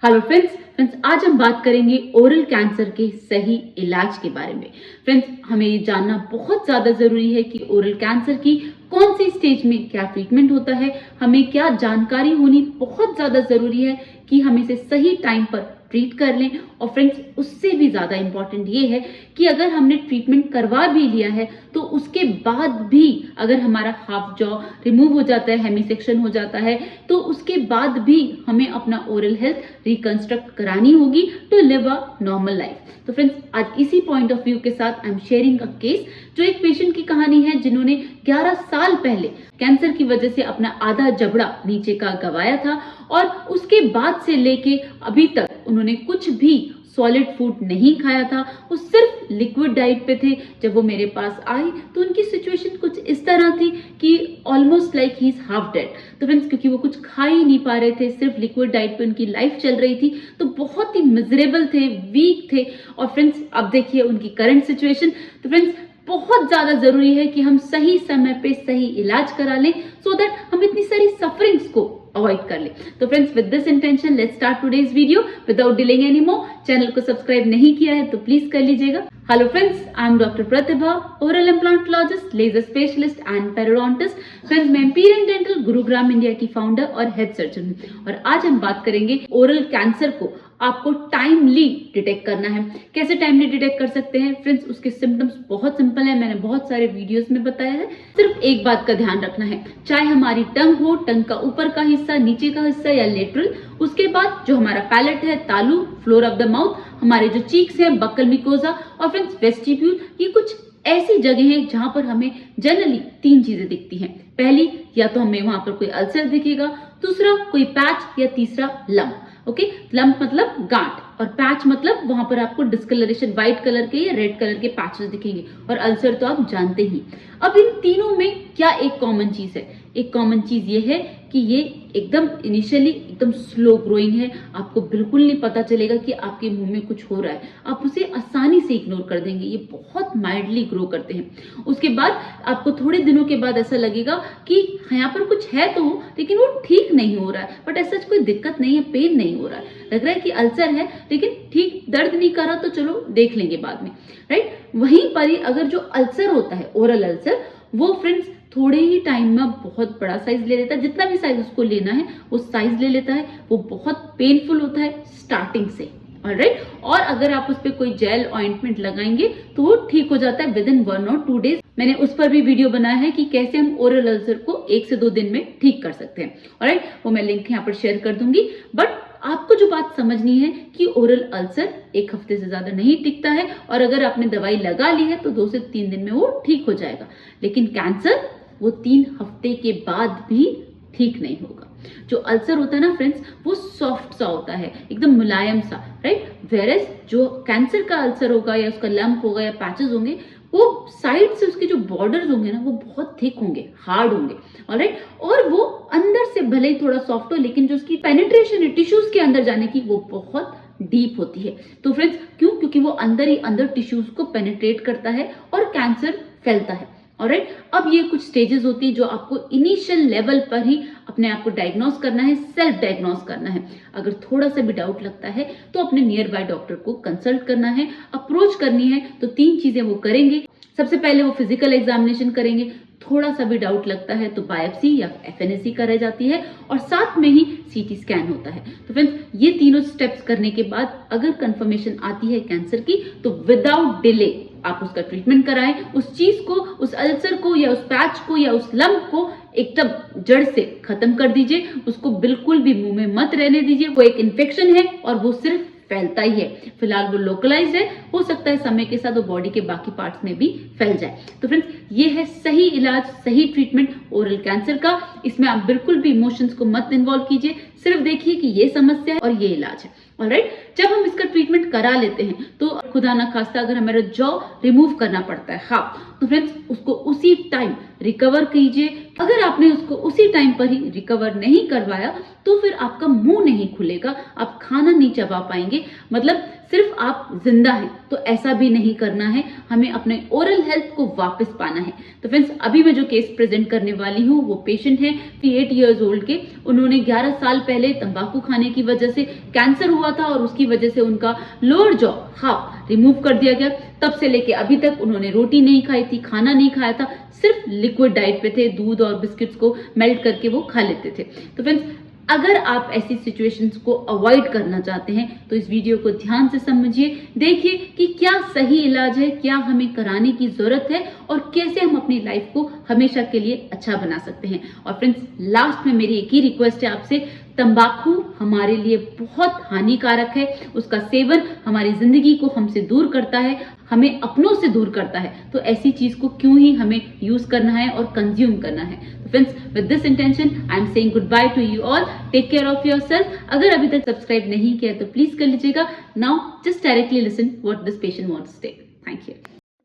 Hello friends, आज हम बात करेंगे ओरल कैंसर के सही इलाज के बारे में। फ्रेंड्स, हमें ये जानना बहुत ज़्यादा ज़रूरी है कि ओरल कैंसर की कौन सी स्टेज में क्या ट्रीटमेंट होता है। हमें क्या जानकारी होनी बहुत ज़्यादा ज़रूरी है कि हम इसे सही टाइम पर ट्रीट कर लें। और फ्रेंड्स, उससे भी ज़्यादा इम्पॉर्टेंट ये है कि अगर हमने ट्रीटमेंट करवा भी लिया है तो उसके बाद भी अगर हमारा हाफ जॉ रिमूव हो जाता है, हेमीसेक्शन हो जाता है, तो उसके बाद भी हमें अपना ओरल हेल्थ रिकंस्ट्रक्ट करानी होगी to live a normal life. तो फ्रेंड्स, आज इसी पॉइंट ऑफ व्यू के साथ I am sharing a case जो एक पेशेंट की कहानी है जिन्होंने 11 साल पहले कैंसर की वजह से अपना आधा जबड़ा नीचे का गंवाया था और उसके बाद से लेके अभी तक उन्होंने कुछ भी सॉलिड फूड नहीं खाया था। वो सिर्फ लिक्विड डाइट पे थे। जब वो मेरे पास आई तो उनकी सिचुएशन कुछ इस तरह थी कि almost like he is half dead. तो फ्रेंड्स, क्योंकि वो कुछ खा ही नहीं पा रहे थे, सिर्फ लिक्विड डाइट पे उनकी लाइफ चल रही थी, तो बहुत ही मिजरेबल थे, वीक थे। और फ्रेंड्स, अब देखिए उनकी करंट सिचुएशन। तो फ्रेंड्स, बहुत ज्यादा जरूरी है कि हम सही समय पे सही इलाज करा लें सो दैट हम इतनी सारी सफरिंग्स को अवॉइड कर ले। तो friends, with this intention let's start today's video without delaying any more. Channel को सब्सक्राइब नहीं किया है तो प्लीज कर लीजिएगा। Hello friends, I am doctor Pratibha, oral implantologist, laser specialist and periodontist. Friends, मैं एम्पीरियल डेंटल गुरुग्राम इंडिया की फाउंडर और हेड सर्जन हूँ और आज हम बात करेंगे ओरल कैंसर को आपको टाइमली डिटेक्ट करना है। कैसे टाइमली डिटेक्ट कर सकते हैं? फ्रेंड्स, उसके सिम्टम्स बहुत सिंपल है, मैंने बहुत सारे वीडियोस में बताया है। सिर्फ एक बात का ध्यान रखना है, चाहे हमारी टंग हो, टंग का ऊपर का हिस्सा, नीचे का हिस्सा या लेटरल, उसके बाद जो हमारा पैलेट है, तालू, फ्लोर ऑफ द माउथ, हमारे जो चीक्स हैं, बक्कल मिकोजा और फ्रेंड्स वेस्टिब्यूल, ये कुछ ऐसी जगह है जहां पर हमें जनरली 3 चीजें दिखती हैं। पहली, या तो हमें वहां पर कोई अल्सर दिखेगा, दूसरा कोई पैच या तीसरा लंप। ओके, लंप मतलब गांठ और पैच मतलब वहां पर आपको डिस्कलरेशन, व्हाइट कलर के या रेड कलर के पैचेस दिखेंगे और अल्सर तो आप जानते ही। अब इन तीनों में क्या एक कॉमन चीज है? एक कॉमन चीज ये है कि ये एकदम इनिशियली एकदम स्लो ग्रोइंग है। आपको बिल्कुल नहीं पता चलेगा कि आपके मुंह में कुछ हो रहा है, आप उसे आसानी से इग्नोर कर देंगे। ये बहुत माइल्डली ग्रो करते हैं। उसके बाद आपको थोड़े दिनों के बाद ऐसा लगेगा कि यहाँ पर कुछ है तो, लेकिन वो ठीक नहीं हो रहा है, बट ऐसा कोई दिक्कत नहीं है, पेन नहीं हो रहा है, लग रहा है कि अल्सर है लेकिन ठीक दर्द नहीं कर रहा, तो चलो देख लेंगे बाद में, राइट। वहीं पर ही अगर जो अल्सर होता है, ओरल अल्सर, वो फ्रेंड्स थोड़े ही टाइम में बहुत बड़ा साइज ले लेता है। जितना भी साइज उसको लेना है वो साइज ले लेता है। वो बहुत पेनफुल होता है स्टार्टिंग से, ऑलराइट। और अगर आप उस पर कोई जेल ऑइंटमेंट लगाएंगे तो वो ठीक हो जाता है विद इन 1 और 2 डेज। मैंने उस पर भी वीडियो बनाया है कि कैसे हम ओरल अल्सर को 1 से 2 दिन में ठीक कर सकते हैं, ऑलराइट। वो मैं लिंक यहाँ पर शेयर कर दूंगी। बट आपको जो बात समझनी है कि ओरल अल्सर 1 हफ्ते से ज्यादा नहीं टिकता है और अगर आपने दवाई लगा ली है तो 2 से 3 दिन में वो ठीक हो जाएगा। लेकिन कैंसर वो 3 हफ्ते के बाद भी ठीक नहीं होगा। जो अल्सर होता है ना फ्रेंड्स, वो सॉफ्ट सा होता है, एकदम मुलायम सा, राइट। वेरएज जो कैंसर का अल्सर होगा या उसका लंप होगा या पैचेस होंगे, वो साइड से उसके जो बॉर्डर्स होंगे ना, वो बहुत थिक होंगे, हार्ड होंगे, ऑलराइट। और वो अंदर से भले ही थोड़ा सॉफ्ट हो, लेकिन जो उसकी पेनिट्रेशन है टिश्यूज के अंदर जाने की, वो बहुत डीप होती है। तो फ्रेंड्स, क्यों? क्योंकि वो अंदर ही अंदर टिश्यूज को पेनिट्रेट करता है और कैंसर फैलता है, ऑलराइट। अब ये कुछ स्टेजेस होती है जो आपको इनिशियल लेवल पर ही अपने आप को डायग्नोस करना है, सेल्फ डायग्नोस करना है। अगर थोड़ा सा भी डाउट लगता है तो अपने नियर बाय डॉक्टर को कंसल्ट करना है, अप्रोच करनी है। तो 3 चीजें वो करेंगे। सबसे पहले वो फिजिकल एग्जामिनेशन करेंगे, थोड़ा सा भी डाउट लगता है तो बायोप्सी या एफएनएसी कराई जाती है और साथ में ही सीटी स्कैन होता है। तो फ्रेंड्स, ये तीनों स्टेप्स करने के बाद अगर कंफर्मेशन आती है कैंसर की, तो विदाउट डिले आप उसका ट्रीटमेंट कराएं। उस चीज को, उस अल्सर को या उस पैच को या उस लंप को एकदम जड़ से खत्म कर दीजिए। उसको बिल्कुल भी मुंह में मत रहने दीजिए। वो एक इन्फेक्शन है और वो सिर्फ फैलता ही है। फिलहाल वो लोकलाइज्ड है, हो सकता है समय के साथ वो बॉडी के बाकी पार्ट्स में भी फैल जाए। तो फ्रेंड्स, ये है सही इलाज, सही ट्रीटमेंट ओरल कैंसर का। इसमें आप बिल्कुल भी इमोशंस को मत इन्वॉल्व कीजिए, सिर्फ देखिए कि ये समस्या है और ये इलाज है, ऑलराइट। जब हम इसका ट्रीटमेंट करा लेते हैं तो खुदा ना खास्ता अगर हमारा जॉ रिमूव करना पड़ता है, हाँ, तो फ्रेंड्स उसको उसी टाइम रिकवर कीजिए। अगर आपने उसको उसी टाइम पर ही रिकवर नहीं करवाया तो फिर आपका मुंह नहीं खुलेगा, आप खाना नहीं चबा पाएंगे। मतलब सिर्फ आप जिंदा हैं तो ऐसा भी नहीं करना है, हमें अपने ओरल हेल्थ को वापस पाना है। तो फ्रेंड्स, अभी मैं जो केस प्रेजेंट करने वाली हूँ वो पेशेंट है 58 ईयर्स ओल्ड के। उन्होंने 11 साल पहले तंबाकू खाने की वजह से कैंसर हुआ था और उसकी वजह से उनका लोअर जॉ हाफ रिमूव कर दिया गया। तब से लेके अभी तक उन्होंने रोटी नहीं खाई थी, खाना नहीं खाया था, सिर्फ लिक्विड डाइट पे थे, दूध और बिस्किट्स को मेल्ट करके वो खा लेते थे। तो फ्रेंड्स, अगर आप ऐसी सिचुएशंस को अवॉइड करना चाहते हैं तो इस वीडियो को ध्यान से समझिए, देखिए कि क्या सही इलाज है, क्या हमें कराने की जरूरत है और कैसे हम अपनी लाइफ को हमेशा के लिए अच्छा बना सकते हैं। और फ्रेंड्स, लास्ट में मेरी एक ही रिक्वेस्ट है आपसे, तंबाकू हमारे लिए बहुत हानिकारक है, उसका सेवन हमारी जिंदगी को हमसे दूर करता है, हमें अपनों से दूर करता है। तो ऐसी चीज को क्यों ही हमें यूज करना है और कंज्यूम करना है। तो friends, with this intention I am saying goodbye to you all. Take care of yourself. अगर अभी तक सब्सक्राइब नहीं किया तो प्लीज कर लीजिएगा। Now just directly listen what this patient wants to say. Thank you.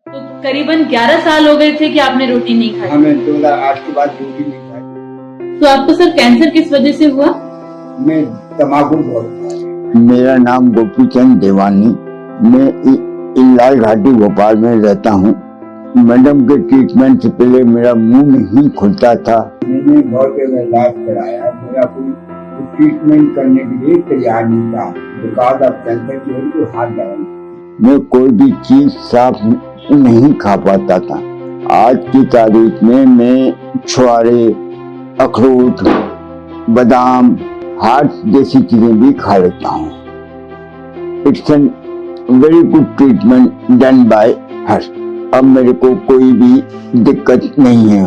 तो करीबन 11 साल हो गए थे कि आपने रोटी नहीं खाई। हमें 2008 के बाद रोटी नहीं खाई। तो आपको सर कैंसर किस वजह से हुआ? मैं तम्बाकू बहुत खाया। मेरा नाम गोपी चंद देवानी, मैं लाल घाटी भोपाल में रहता हूँ। मैडम के ट्रीटमेंट से पहले मेरा मुंह नहीं खुलता था। मैंने बहुत जगह इलाज कराया, मेरा कोई ट्रीटमेंट करने के लिए तैयार नहीं था। बिकॉज ऑफ कैंसर की वजह से हाथ डाला। मैं कोई भी चीज साफ नहीं खा पाता था। आज की तारीख में मैं छुआरे, अखरोट, बादाम, हार्ट जैसी चीजें भी खा लेता हूँ। It's an very good treatment done by हर। अब मेरे को कोई भी दिक्कत नहीं है।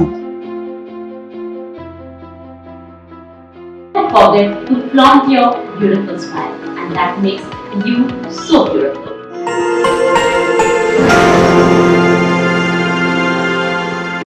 Don't forget to flaunt your beautiful smile, and that makes you so beautiful.